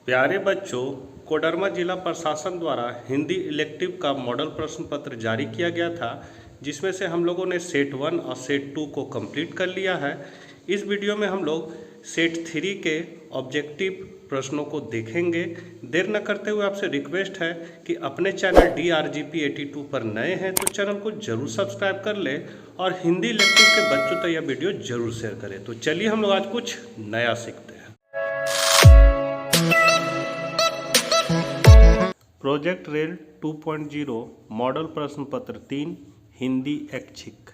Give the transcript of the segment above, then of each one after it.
प्यारे बच्चों, कोडरमा जिला प्रशासन द्वारा हिंदी इलेक्टिव का मॉडल प्रश्न पत्र जारी किया गया था, जिसमें से हम लोगों ने सेट 1 और सेट 2 को कंप्लीट कर लिया है। इस वीडियो में हम लोग सेट 3 के ऑब्जेक्टिव प्रश्नों को देखेंगे। देर न करते हुए आपसे रिक्वेस्ट है कि अपने चैनल DRGP 82 पर नए हैं तो चैनल को जरूर सब्सक्राइब कर ले और हिंदी इलेक्टिव के बच्चों तक यह वीडियो जरूर शेयर करें। तो चलिए हम लोग आज कुछ नया सीखते हैं। प्रोजेक्ट रेल 2.0 मॉडल प्रश्न पत्र 3 हिंदी ऐच्छिक,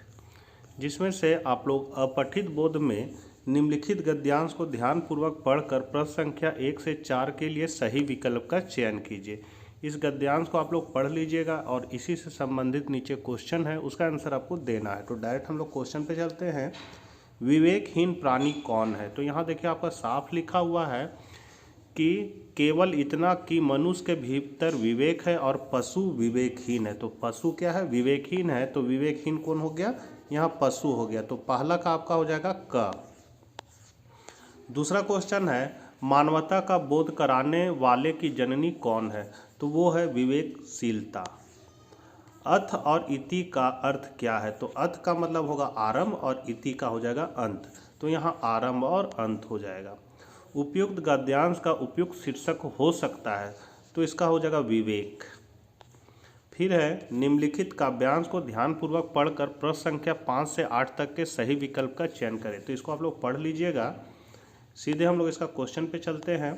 जिसमें से आप लोग अपठित बोध में निम्नलिखित गद्यांश को ध्यानपूर्वक पढ़कर प्रश्न संख्या 1 से 4 के लिए सही विकल्प का चयन कीजिए। इस गद्यांश को आप लोग पढ़ लीजिएगा और इसी से संबंधित नीचे क्वेश्चन है, उसका आंसर आपको देना है। तो डायरेक्ट हम लोग क्वेश्चन पे चलते हैं। विवेकहीन प्राणी कौन है? तो यहाँ देखिए आपका साफ लिखा हुआ है कि केवल इतना कि मनुष्य के भीतर विवेक है और पशु विवेकहीन है। तो पशु क्या है? विवेकहीन है। तो विवेकहीन कौन हो गया? यहाँ पशु हो गया। तो पहला का आपका हो जाएगा क। दूसरा क्वेश्चन है, मानवता का बोध कराने वाले की जननी कौन है? तो वो है विवेकशीलता। अथ और इति का अर्थ क्या है? तो अथ का मतलब होगा आरंभ और इति का हो जाएगा अंत। तो यहाँ आरंभ और अंत हो जाएगा। उपयुक्त गद्यांश का उपयुक्त शीर्षक हो सकता है, तो इसका हो जाएगा विवेक। फिर है, निम्नलिखित काव्यांश को ध्यानपूर्वक पढ़कर प्रश्न संख्या 5 से 8 तक के सही विकल्प का चयन करें। तो इसको आप लोग पढ़ लीजिएगा। सीधे हम लोग इसका क्वेश्चन पे चलते हैं।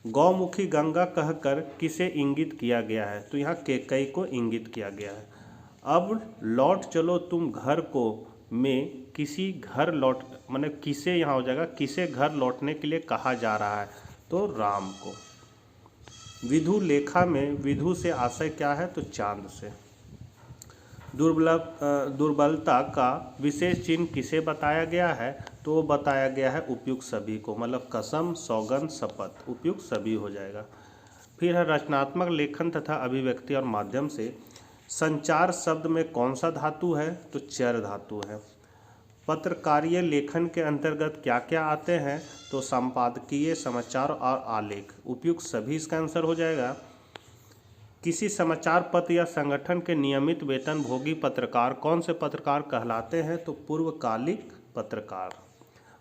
गौमुखी गंगा कहकर किसे इंगित किया गया है? तो यहाँ कैकेयी को इंगित किया गया है। अब लौट चलो तुम घर को में किसी घर लौट मतलब किसे यहाँ हो जाएगा, किसे घर लौटने के लिए कहा जा रहा है? तो राम को। विधु लेखा में विधु से आशय क्या है? तो चांद से। दुर्बलता का विशेष चिन्ह किसे बताया गया है? तो वो बताया गया है उपयुक्त सभी को, मतलब कसम, सौगंध, शपथ, उपयुक्त सभी हो जाएगा। फिर है, रचनात्मक लेखन तथा अभिव्यक्ति और माध्यम से संचार शब्द में कौन सा धातु है? तो चर धातु है। पत्रकारीय लेखन के अंतर्गत क्या क्या आते हैं? तो संपादकीय, समाचार और आलेख, उपयुक्त सभी इसका आंसर हो जाएगा। किसी समाचार पत्र या संगठन के नियमित वेतनभोगी पत्रकार कौन से पत्रकार कहलाते हैं? तो पूर्वकालिक पत्रकार।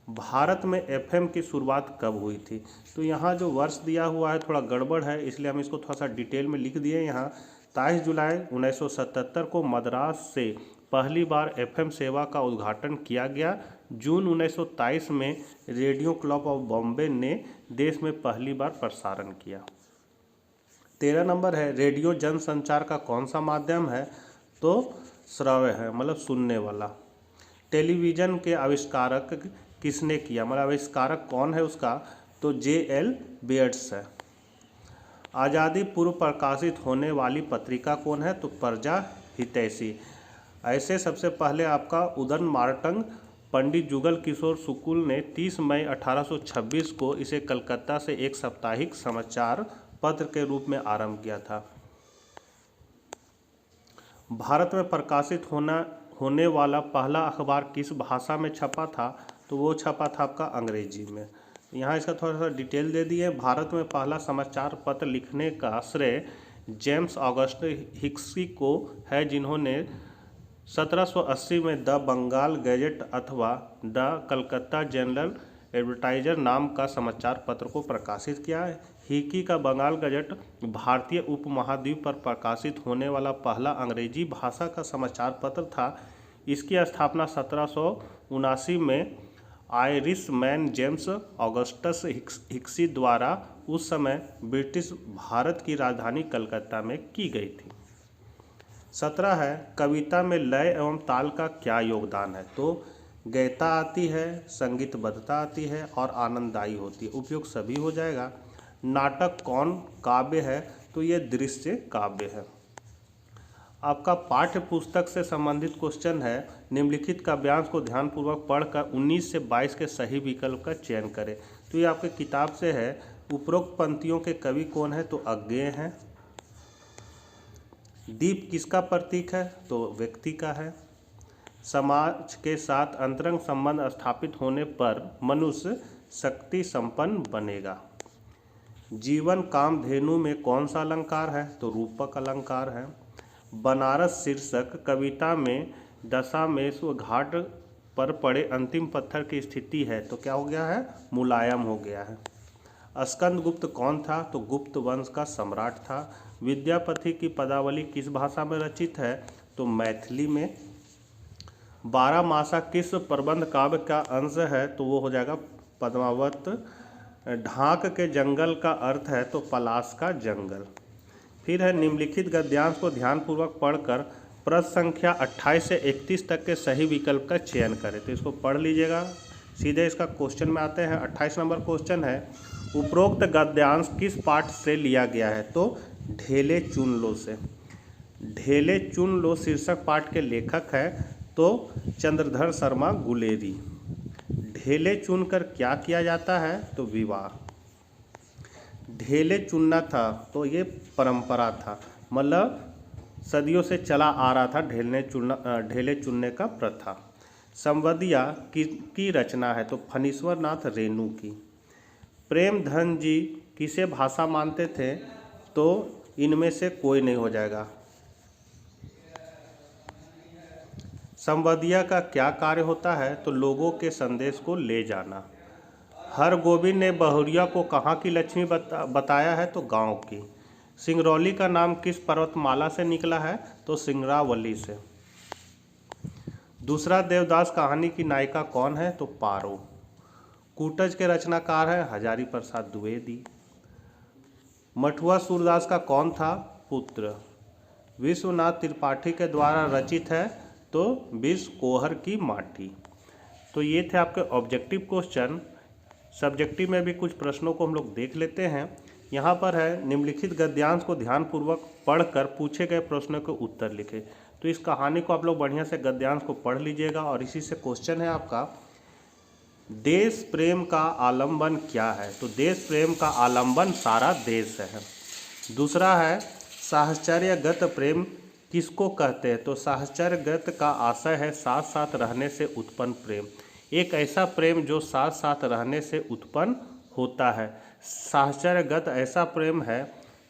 भारत में एफएम की शुरुआत कब हुई थी? तो यहाँ जो वर्ष दिया हुआ है थोड़ा गड़बड़ है, इसलिए हम इसको थोड़ा सा डिटेल में लिख दिए। यहाँ 23 जुलाई 1977 को मद्रास से पहली बार एफएम सेवा का उद्घाटन किया गया। जून 1923 में रेडियो क्लब ऑफ बॉम्बे ने देश में पहली बार प्रसारण किया। 13 नंबर है, रेडियो जनसंचार का कौन सा माध्यम है? तो श्रव्य है, मतलब सुनने वाला। टेलीविज़न के आविष्कारक किसने किया? मतलब आविष्कारक कौन है उसका? तो JL बेयर्स है। आज़ादी पूर्व प्रकाशित होने वाली पत्रिका कौन है? तो प्रजा हितैषी। ऐसे सबसे पहले आपका उदयन मार्तंड पंडित जुगल किशोर शुक्ल ने 30 मई 1826 को इसे कलकत्ता से एक साप्ताहिक समाचार पत्र के रूप में आरंभ किया था। भारत में प्रकाशित होने वाला पहला अखबार किस भाषा में छपा था? तो वो छपा था आपका अंग्रेजी में। यहाँ इसका थोड़ा सा डिटेल दे दिए। भारत में पहला समाचार पत्र लिखने का श्रेय जेम्स ऑगस्ट हिक्सी को है, जिन्होंने 1780 में द बंगाल गैजेट अथवा द कलकत्ता जनरल एडवर्टाइजर नाम का समाचार पत्र को प्रकाशित किया है। हिकी का बंगाल गजट भारतीय उपमहाद्वीप पर प्रकाशित होने वाला पहला अंग्रेजी भाषा का समाचार पत्र था। इसकी स्थापना 1779 में आयरिश मैन जेम्स ऑगस्टस हिक्सी द्वारा उस समय ब्रिटिश भारत की राजधानी कलकत्ता में की गई थी। 17 है, कविता में लय एवं ताल का क्या योगदान है? तो गयता आती है, संगीतबद्धता आती है और आनंददायी होती है, उपयुक्त सभी हो जाएगा। नाटक कौन काव्य है? तो ये दृश्य काव्य है। आपका पाठ्य पुस्तक से संबंधित क्वेश्चन है, निम्नलिखित काव्यांश को ध्यानपूर्वक पढ़कर 19 से 22 के सही विकल्प का चयन करें। तो ये आपके किताब से है। उपरोक्त पंक्तियों के कवि कौन है? तो अज्ञेय हैं। दीप किसका प्रतीक है? तो व्यक्ति का है। समाज के साथ अंतरंग संबंध स्थापित होने पर मनुष्य शक्ति संपन्न बनेगा। जीवन कामधेनु में कौन सा अलंकार है? तो रूपक अलंकार है। बनारस शीर्षक कविता में दशामेश घाट पर पड़े अंतिम पत्थर की स्थिति है, तो क्या हो गया है? मुलायम हो गया है। स्कंदगुप्त कौन था? तो गुप्त वंश का सम्राट था। विद्यापति की पदावली किस भाषा में रचित है? तो मैथिली में। 12 मासा किस प्रबंध काव्य का अंश है? तो वो हो जाएगा पद्मावत। ढाक के जंगल का अर्थ है तो पलाश का जंगल। फिर है निम्नलिखित गद्यांश को ध्यानपूर्वक पढ़कर प्रश्न संख्या 28 से 31 तक के सही विकल्प का चयन करें। तो इसको पढ़ लीजिएगा, सीधे इसका क्वेश्चन में आते हैं। 28 नंबर क्वेश्चन है, उपरोक्त गद्यांश किस पाठ से लिया गया है? तो ढेले चुन लो से। ढेले चुन लो शीर्षक पाठ के लेखक है तो चंद्रधर शर्मा गुलेरी। ढेले चुनकर क्या किया जाता है? तो विवाह। ढेले चुनना था तो ये परंपरा था, मतलब सदियों से चला आ रहा था ढेले चुनने का प्रथा। संवदिया की रचना है? तो फणीश्वर नाथ रेणु की। प्रेमधन जी किसे भाषा मानते थे? तो इनमें से कोई नहीं हो जाएगा। संवदिया का क्या कार्य होता है? तो लोगों के संदेश को ले जाना। हरगोविंद ने बहुरिया को कहाँ की लक्ष्मी बताया है? तो गांव की। सिंगरौली का नाम किस पर्वतमाला से निकला है? तो सिंगरावली से। दूसरा देवदास कहानी की नायिका कौन है? तो पारो। कूटज के रचनाकार है हजारी प्रसाद द्विवेदी। मठुआ सूरदास का कौन था पुत्र? विश्वनाथ त्रिपाठी के द्वारा रचित है तो विश्व कोहर की माटी। तो ये थे आपके ऑब्जेक्टिव क्वेश्चन। सब्जेक्टिव में भी कुछ प्रश्नों को हम लोग देख लेते हैं। यहाँ पर है निम्नलिखित गद्यांश को ध्यानपूर्वक पढ़कर पूछे गए प्रश्नों के उत्तर लिखें। तो इस कहानी को आप लोग बढ़िया से गद्यांश को पढ़ लीजिएगा और इसी से क्वेश्चन है आपका, देश प्रेम का आलंबन क्या है? तो देश प्रेम का आलंबन सारा देश है। दूसरा है साहचर्यगत प्रेम किसको कहते हैं? तो साहचर्यगत का आशय है साथ साथ रहने से उत्पन्न प्रेम, एक ऐसा प्रेम जो साथ साथ रहने से उत्पन्न होता है। साहचर्यगत ऐसा प्रेम है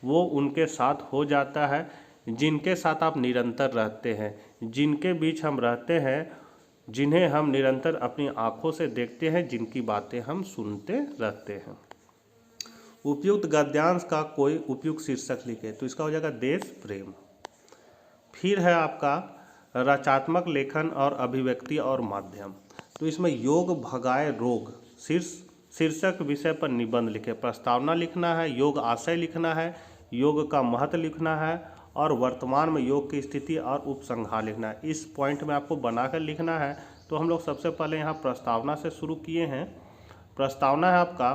वो उनके साथ हो जाता है जिनके साथ आप निरंतर रहते हैं, जिनके बीच हम रहते हैं, जिन्हें हम निरंतर अपनी आँखों से देखते हैं, जिनकी बातें हम सुनते रहते हैं। उपयुक्त गद्यांश का कोई उपयुक्त शीर्षक लिखे। तो इसका हो जाएगा देश प्रेम। फिर है आपका रचनात्मक लेखन और अभिव्यक्ति और माध्यम। तो इसमें योग भगाए रोग शीर्षक विषय पर निबंध लिखे। प्रस्तावना लिखना है, योग आशय लिखना है, योग का महत्व लिखना है और वर्तमान में योग की स्थिति और उपसंहार लिखना है। इस पॉइंट में आपको बनाकर लिखना है। तो हम लोग सबसे पहले यहाँ प्रस्तावना से शुरू किए हैं। प्रस्तावना है आपका,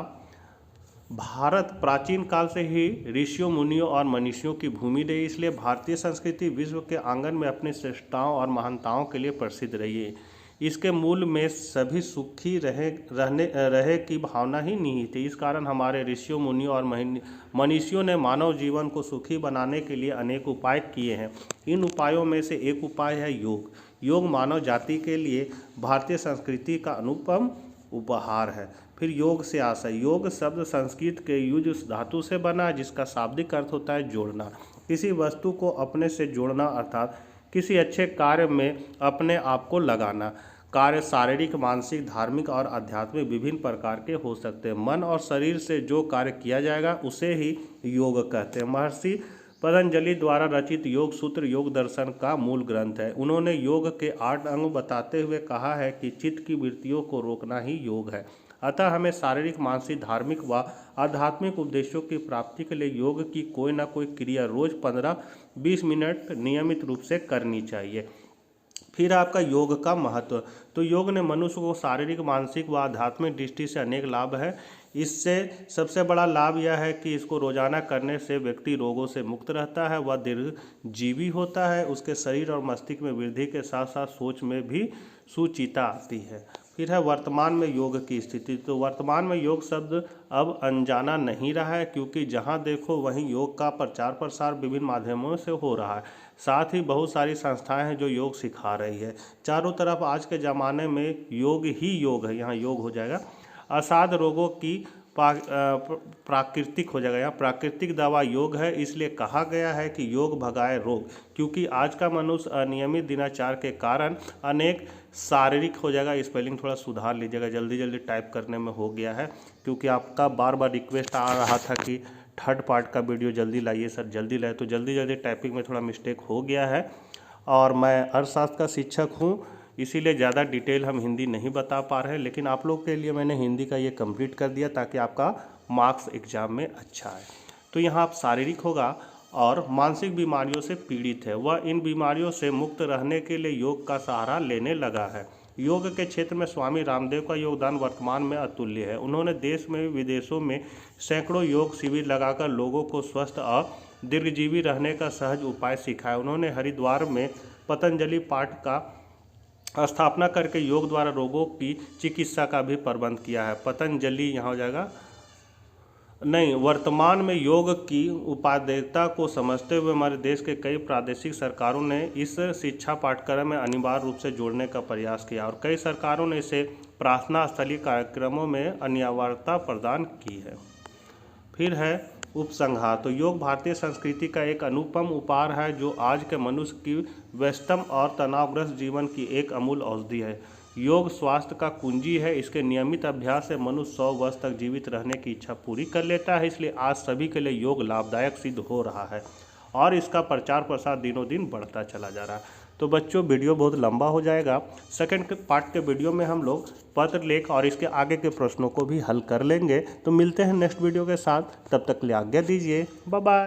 भारत प्राचीन काल से ही ऋषियों मुनियों और मनीषियों की भूमि रही, इसलिए भारतीय संस्कृति विश्व के आंगन में अपनी श्रेष्ठताओं और महानताओं के लिए प्रसिद्ध रही है। इसके मूल में सभी सुखी रहे की भावना ही निहित थी। इस कारण हमारे ऋषियों मुनियों और मनीषियों ने मानव जीवन को सुखी बनाने के लिए अनेक उपाय किए हैं। इन उपायों में से एक उपाय है योग। योग मानव जाति के लिए भारतीय संस्कृति का अनुपम उपहार है। फिर योग से आशय, योग शब्द संस्कृत के युज धातु से बना है जिसका शाब्दिक अर्थ होता है जोड़ना, किसी वस्तु को अपने से जोड़ना अर्थात किसी अच्छे कार्य में अपने आप को लगाना। कार्य शारीरिक, मानसिक, धार्मिक और आध्यात्मिक विभिन्न प्रकार के हो सकते हैं। मन और शरीर से जो कार्य किया जाएगा उसे ही योग कहते हैं। महर्षि पतंजलि द्वारा रचित योग सूत्र योग दर्शन का मूल ग्रंथ है। उन्होंने योग के 8 अंग बताते हुए कहा है कि चित्त की वृत्तियों को रोकना ही योग है। अतः हमें शारीरिक, मानसिक, धार्मिक व आध्यात्मिक उद्देश्यों की प्राप्ति के लिए योग की कोई ना कोई क्रिया रोज 15-20 मिनट नियमित रूप से करनी चाहिए। फिर आपका योग का महत्व। तो योग ने मनुष्य को शारीरिक, मानसिक व आध्यात्मिक दृष्टि से अनेक लाभ है। इससे सबसे बड़ा लाभ यह है कि इसको रोजाना करने से व्यक्ति रोगों से मुक्त रहता है, वह दीर्घजीवी होता है, उसके शरीर और मस्तिष्क में वृद्धि के साथ साथ सोच में भी सुचिता आती है। फिर है वर्तमान में योग की स्थिति। तो वर्तमान में योग शब्द अब अनजाना नहीं रहा है, क्योंकि जहां देखो वहीं योग का प्रचार प्रसार विभिन्न माध्यमों से हो रहा है। साथ ही बहुत सारी संस्थाएं हैं जो योग सिखा रही है। चारों तरफ आज के ज़माने में योग ही योग है, यहाँ योग हो जाएगा। असाध रोगों की प्राकृतिक हो जाएगा। यहाँ प्राकृतिक दवा योग है, इसलिए कहा गया है कि योग भगाए रोग, क्योंकि आज का मनुष्य अनियमित दिनाचार के कारण अनेक शारीरिक हो जाएगा। स्पेलिंग थोड़ा सुधार लीजिएगा, जल्दी जल्दी टाइप करने में हो गया है, क्योंकि आपका बार बार रिक्वेस्ट आ रहा था कि थर्ड पार्ट का वीडियो जल्दी लाइए सर, जल्दी लाइए, तो जल्दी जल्दी टाइपिंग में थोड़ा मिस्टेक हो गया है। और मैं अर्थशास्त्र का शिक्षक हूँ, इसीलिए ज़्यादा डिटेल हम हिंदी नहीं बता पा रहे हैं, लेकिन आप लोग के लिए मैंने हिंदी का ये कंप्लीट कर दिया ताकि आपका मार्क्स एग्जाम में अच्छा आए। तो यहाँ आप शारीरिक होगा और मानसिक बीमारियों से पीड़ित है, वह इन बीमारियों से मुक्त रहने के लिए योग का सहारा लेने लगा है। योग के क्षेत्र में स्वामी रामदेव का योगदान वर्तमान में अतुल्य है। उन्होंने देश में विदेशों में सैकड़ों योग शिविर लगाकर लोगों को स्वस्थ और दीर्घजीवी रहने का सहज उपाय सिखाया। उन्होंने हरिद्वार में पतंजलि पाठ का स्थापना करके योग द्वारा रोगों की चिकित्सा का भी प्रबंध किया है। पतंजलि यहाँ हो जाएगा नहीं, वर्तमान में योग की उपादेयता को समझते हुए हमारे देश के कई प्रादेशिक सरकारों ने इस शिक्षा पाठ्यक्रम में अनिवार्य रूप से जोड़ने का प्रयास किया और कई सरकारों ने इसे प्रार्थना स्थलीय कार्यक्रमों में अनिवार्यता प्रदान की है। फिर है उपसंहार। तो योग भारतीय संस्कृति का एक अनुपम उपहार है जो आज के मनुष्य की व्यस्तम और तनावग्रस्त जीवन की एक अमूल्य औषधि है। योग स्वास्थ्य का कुंजी है। इसके नियमित अभ्यास से मनुष्य 100 वर्ष तक जीवित रहने की इच्छा पूरी कर लेता है। इसलिए आज सभी के लिए योग लाभदायक सिद्ध हो रहा है और इसका प्रचार प्रसार दिनों दिन बढ़ता चला जा रहा है। तो बच्चों, वीडियो बहुत लंबा हो जाएगा। सेकंड पार्ट के वीडियो में हम लोग पत्र लेख और इसके आगे के प्रश्नों को भी हल कर लेंगे। तो मिलते हैं नेक्स्ट वीडियो के साथ, तब तक के लिए आज्ञा दीजिए, बाय बाय।